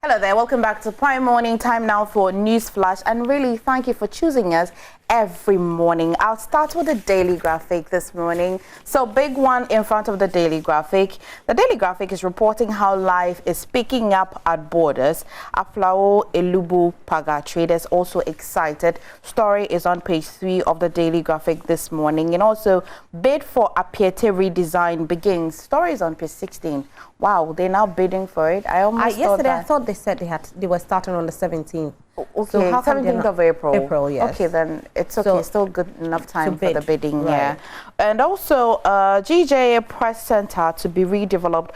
Hello there, welcome back to Prime Morning. Time now for News Flash, and really thank you for choosing us every morning. I'll start with the daily graphic this morning. So big one in front of the daily graphic. The daily graphic is reporting how life is picking up at borders. Aflao Elubu Paga traders also excited. Story is on page 3 of the daily graphic this morning. And also bid for Apiete redesign begins. Story is on page 16. Wow, they're now bidding for it. I almost yesterday I thought they said they were starting on the 17th. Okay, so 17th of April. April, yes. Okay, then it's okay. So, still good enough time for the bidding, right. Yeah. And also, GJ Press Center to be redeveloped.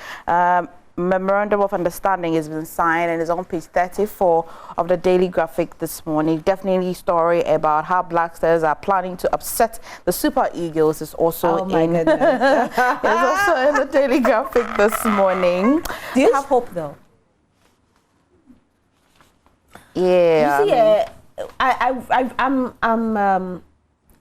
Memorandum of Understanding has been signed and is on page 34 of the daily graphic this morning. Definitely story about how Black Stars are planning to upset the Super Eagles is also it's also in the daily graphic this morning. Do you have hope though? Yeah. You see, I'm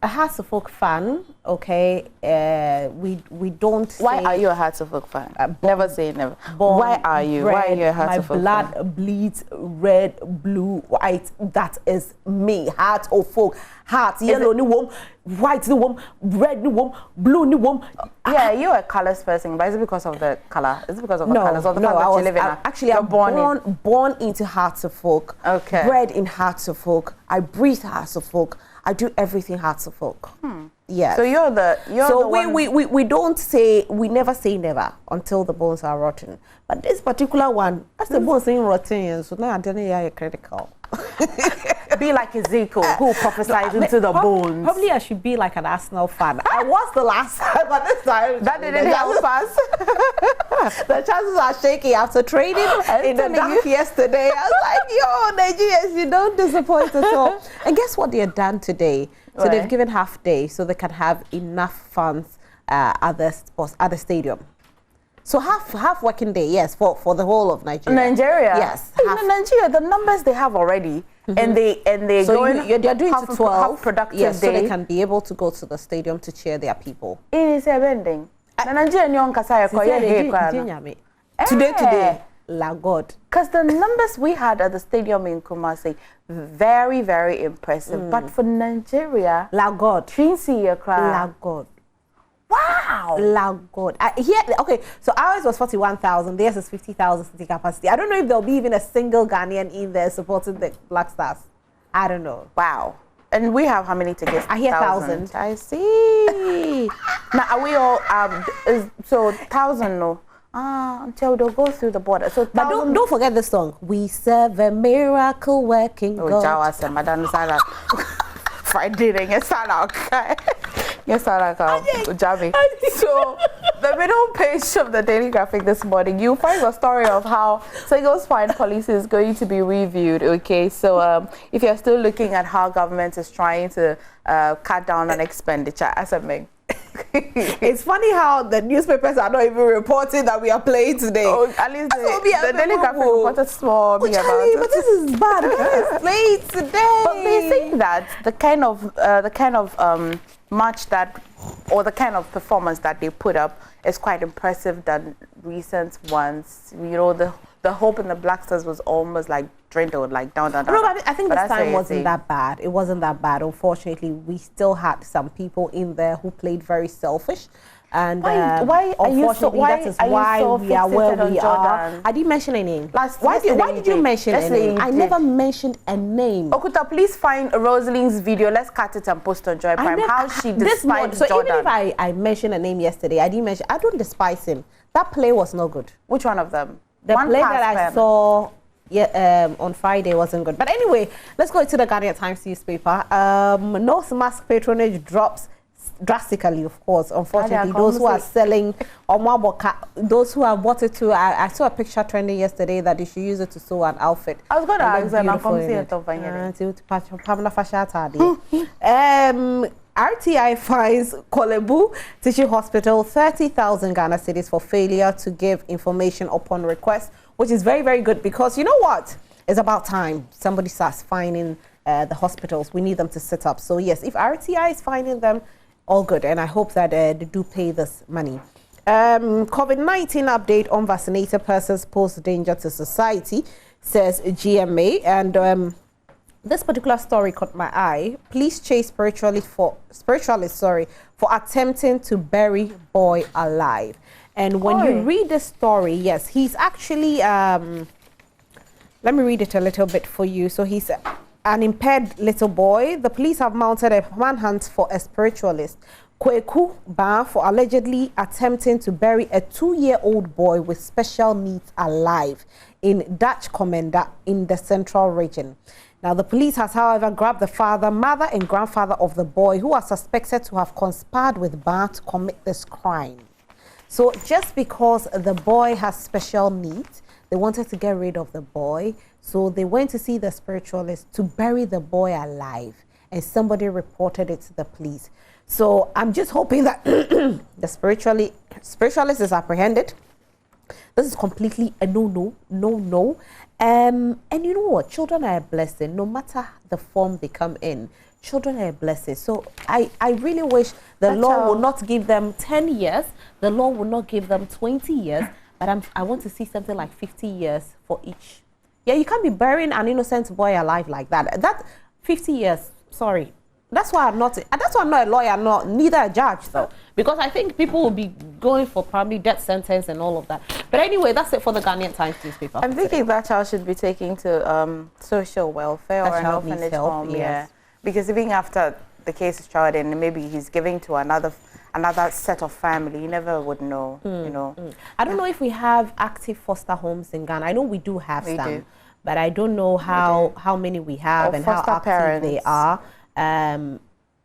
a Hearts of Folk fan. Okay, we don't. Why are you a Hearts of Folk fan? Never say never. Why are you? Red, why are you a Hearts of Folk fan? My blood bleeds red, blue, white. That is me. Heart of Folk. Heart, yellow ni wom, white ni wom, red ni wom, blue ni wom. Yeah, you're a colors person, but is it because of the color? Is it because of the colors or the fact that you live in? Actually, I'm born into Hearts of Folk. Okay. Bred in Hearts of Folk. I breathe Hearts of Folk. I do everything Hearts of Folk. Yeah. So you're the we don't say, we never say never until the bones are rotten. But this particular one, as the bones ain't rotten, so now I don't know you're critical. Be like Ezekiel, who prophesied into the bones. Probably I should be like an Arsenal fan. I was the last time, but this time that didn't help us. The chances are shaky after trading in the dark yesterday. I was like, yo, Nigerians, you don't disappoint at all. And guess what they have done today? So they've given half day so they can have enough funds at the stadium. So half working day, yes, for the whole of Nigeria. Nigeria, yes. In Nigeria, the numbers they have already, and they so they're doing half to 12 half productive yes, day. so they can be able to go to the stadium to cheer their people. It is a bending. Today, la God. Because the numbers we had at the stadium in Kumasi, very, very impressive. But for Nigeria, la God. La God. Wow! La God. Okay, so ours was 41,000, theirs is 50,000 city capacity. I don't know if there'll be even a single Ghanaian in there supporting the Black Stars. I don't know. Wow. And we have how many tickets? I hear 1,000. I see. Now, are we all, so 1,000, no? Until they'll go through the border. So, but don't forget the song. We serve a miracle working God. Jawa, Madam Sala. Friday, yes, okay. Yes, Javi. So, the middle page of the daily graphic this morning, you find the story of how single spine policy is going to be reviewed. Okay, so if you're still looking at how government is trying to cut down on expenditure, as a meg. It's funny how the newspapers are not even reporting that we are playing today. Oh, at least the daily graphic reported small about it. But this is bad. It's playing today. But they say that the kind of match that, or the kind of performance that they put up is quite impressive than recent ones. You know, the hope in the Black Stars was almost like dwindled, like down. No, but I think this time wasn't that bad. It wasn't that bad. Unfortunately, we still had some people in there who played very selfish. And why are you so? That is why we are where we are. I didn't mention a name. Why did you mention a name? I never mentioned a name. Okuta, please find Rosalind's video. Let's cut it and post on Joy Prime. How she despised so Jordan. Even if I mentioned a name yesterday, I don't despise him. That play was no good. Which one of them? The play that I saw on Friday wasn't good. But anyway, let's go to the Ghanaian Times newspaper. Nose mask patronage drops drastically, of course. Unfortunately, those who are selling those who have bought it to, I saw a picture trending yesterday that they should use it to sew an outfit. I was going to ask them. RTI fines Kolebu Teaching Hospital 30,000 Ghana cedis for failure to give information upon request, which is very, very good because you know what? It's about time somebody starts fining the hospitals. We need them to sit up. So yes, if RTI is fining them, all good. And I hope that they do pay this money. COVID-19 update on vaccinated persons pose danger to society, says GMA. And this particular story caught my eye. Police chase spiritualist for attempting to bury boy alive. And when you read the story, yes, he's actually, let me read it a little bit for you. So he's an impaired little boy. The police have mounted a manhunt for a spiritualist, Kweku Ba, for allegedly attempting to bury a 2-year-old boy with special needs alive in Dutch Commander in the central region. Now, the police has, however, grabbed the father, mother, and grandfather of the boy, who are suspected to have conspired with Ba to commit this crime. So just because the boy has special needs, they wanted to get rid of the boy. So they went to see the spiritualist to bury the boy alive. And somebody reported it to the police. So I'm just hoping that the spiritualist is apprehended. This is completely a no. And you know what? Children are a blessing. No matter the form they come in, children are a blessing. So I really wish the law will not give them 10 years. The law will not give them 20 years. But I want to see something like 50 years for each. Yeah, you can't be burying an innocent boy alive like that. That 50 years, sorry. That's why I'm not a lawyer, neither a judge, though. Because I think people will be going for probably death sentence and all of that. But anyway, that's it for the Ghanaian Times newspaper. I'm thinking that child should be taken to social welfare or an orphanage home. Yes. Yeah. Because even after the case is tried and maybe he's giving to another set of family, you never would know, you know. I don't know if we have active foster homes in Ghana. I know we do have some, but I don't know how many we have and how active they are.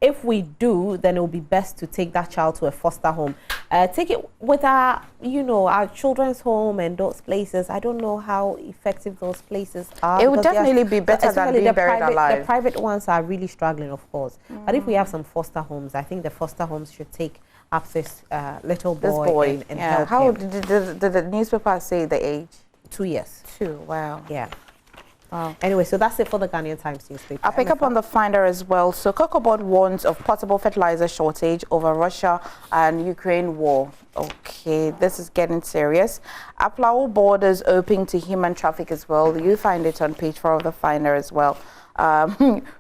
If we do, then it will be best to take that child to a foster home. Take it with our children's home and those places. I don't know how effective those places are. It would definitely be better than being buried alive. The private ones are really struggling, of course. But if we have some foster homes, I think the foster homes should take up this little boy, and help How him. did the newspaper say the age? 2 years. 2, wow. Yeah. Anyway, so that's it for the Ghanaian Times newspaper. I'll pick up on the Finder as well. So Cocoa Board warns of possible fertilizer shortage over Russia and Ukraine war. Okay, this is getting serious. Aplao borders open to human traffic as well. You find it on page 4 of the Finder as well.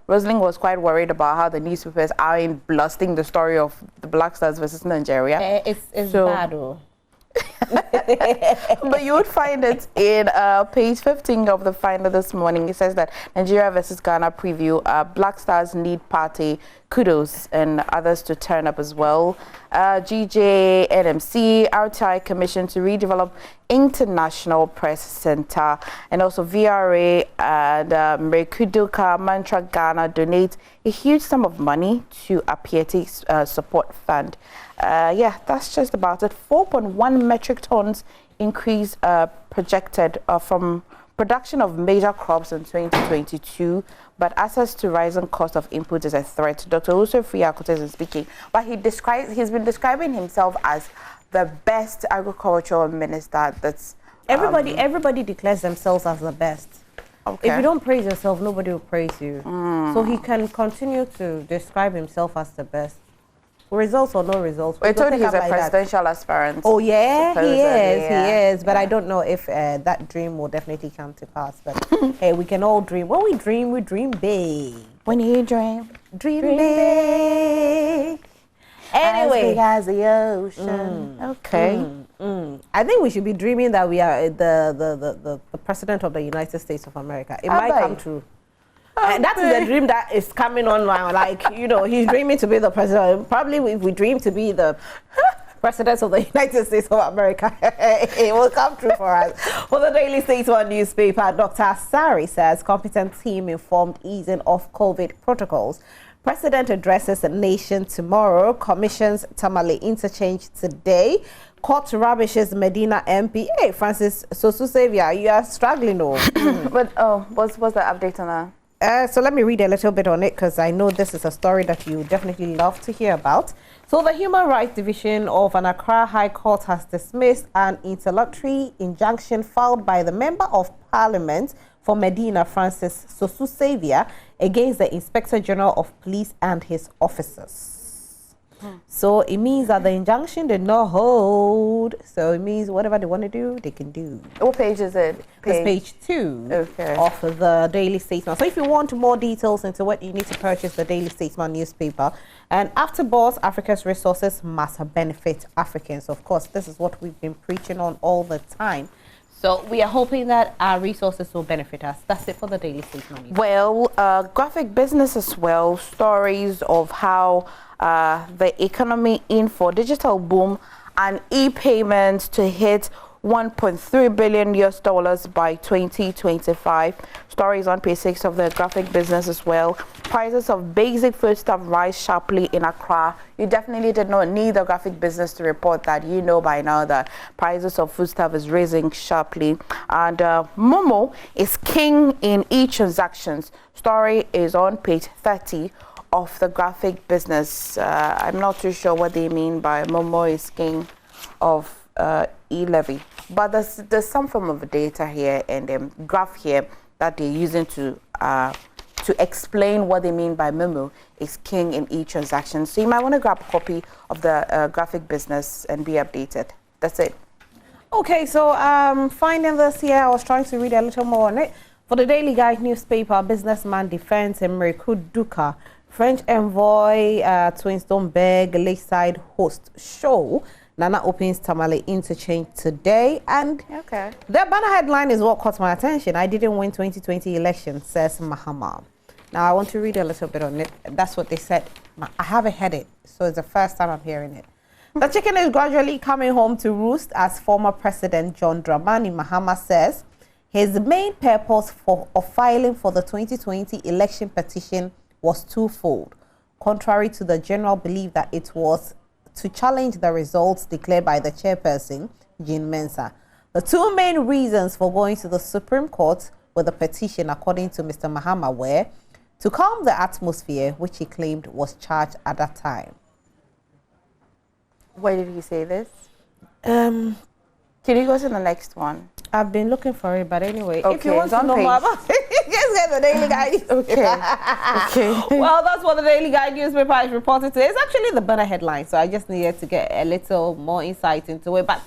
Rosalind was quite worried about how the newspapers aren't blasting the story of the Black Stars versus Nigeria. It's bad, though. But you would find it in page 15 of the Finder this morning. It says that Nigeria versus Ghana preview, Black Stars need party kudos and others to turn up as well. GJ, NMC, RTI Commission to redevelop International Press Center, and also VRA and Mrekuduka Mantra Ghana donate a huge sum of money to a Piety support fund. Yeah, that's just about it. 4.1 metric tons increase projected from production of major crops in 2022, but access to rising cost of input is a threat. Dr. Usofri Akotes is speaking, but he's been describing himself as the best agricultural minister. That's everybody declares themselves as the best. Okay. If you don't praise yourself, nobody will praise you. So he can continue to describe himself as the best. Results or no results. I told you he's a presidential aspirant. Oh yeah, he is. But I don't know if that dream will definitely come to pass. But hey, we can all dream. When we dream big. When you dream big. Anyway, as big as the ocean. Okay. I think we should be dreaming that we are the president of the United States of America. It might come true. And that is the dream that is coming online. Like, he's dreaming to be the president. Probably if we dream to be the president of the United States of America, it will come true for us. For the Daily Statesman newspaper, Dr. Asari says competent team informed easing of COVID protocols. President addresses the nation tomorrow. Commissions Tamale interchange today. Court rubbishes Medina MP. Hey, Francis Sosu Xavier, you are struggling, though. But what's the update on that? So let me read a little bit on it, because I know this is a story that you definitely love to hear about. So the Human Rights Division of an Accra High Court has dismissed an interlocutory injunction filed by the Member of Parliament for Medina, Francis Sosu Xavier, against the Inspector General of Police and his officers. So it means that the injunction did not hold. So it means whatever they want to do, they can do. What page is it? It's page 2 of the Daily Statesman. So if you want more details into what you need to purchase the Daily Statesman newspaper, and afterwards, Africa's resources must benefit Africans. Of course, this is what we've been preaching on all the time. So we are hoping that our resources will benefit us. That's it for the Daily Statesman. Well, graphic business as well, stories of how the economy in for digital boom and e-payments to hit $1.3 billion US by 2025. Stories on page 6 of the graphic business as well. Prices of basic foodstuff rise sharply in Accra. You definitely did not need the graphic business to report that. You know by now that prices of foodstuff is rising sharply. And Momo is king in e-transactions. Story is on page 30 of the graphic business. I'm not too sure what they mean by Momo is king of e-levy, but there's some form of data here and graph here that they're using to explain what they mean by Momo is king in e-transactions. So you might want to grab a copy of the graphic business and be updated. That's it. Okay, so finding this here, I was trying to read a little more on it. For the Daily Guide newspaper, businessman defends Emriku Duka, French envoy to Winstonberg Lakeside host show. Nana opens Tamale interchange today, and the banner headline is what caught my attention. I didn't win 2020 election, says Mahama. Now I want to read a little bit on it. That's what they said. I haven't heard it, so it's the first time I'm hearing it. The chicken is gradually coming home to roost, as former President John Dramani Mahama says. His main purpose of filing for the 2020 election petition was twofold, contrary to the general belief that it was to challenge the results declared by the chairperson, Jean Mensa. The two main reasons for going to the Supreme Court with the petition, according to Mr. Mahama, were to calm the atmosphere, which he claimed was charged at that time. Where did he say this? Can you go to the next one? I've been looking for it, but anyway, okay, if you want to know more about it, just get the Daily Guide. Okay. Well, that's what the Daily Guide newspaper is reported today. It's actually the banner headline, so I just needed to get a little more insight into it. But